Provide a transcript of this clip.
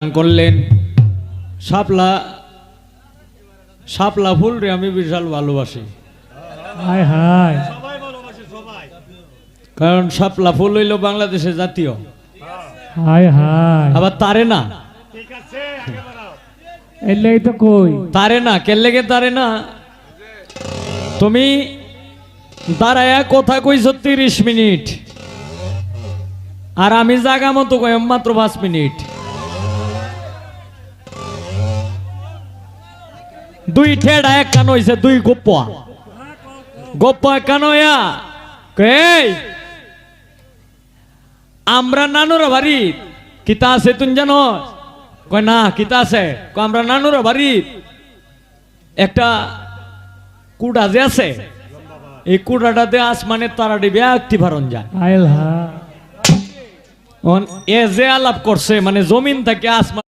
করলেন শাপলা শাপলা ফুল রে আমি বিশাল ভালোবাসি। হায় হায়, কারণ শাপলা ফুল হইল বাংলাদেশের জাতীয়। হায় হায়, আবার তারে না, এলেই তো কই তারে না কেলেগে তারে না। তুমি দাঁড়ায়া কথা কইছো 30 মিনিট, আর আমি জাগা মতো কই মাত্র 5 মিনিট। দুই ঠেড়া এক কান হইছে, দুই গোপ্পা গোপ্পা এক কান হইয়া কই আমরা নানুর বাড়ি কিতা আছে তুমি জানো? কয় না কিতা আছে? কয় আমরা নানুর বাড়ি একটা কুড়া যে আছে, এই কুড়াটাতে আসমানের তারা ডিবে একটি ভারণ যায়। হায় হায়, এ যে আলাপ করছে মানে জমিন থেকে আসমান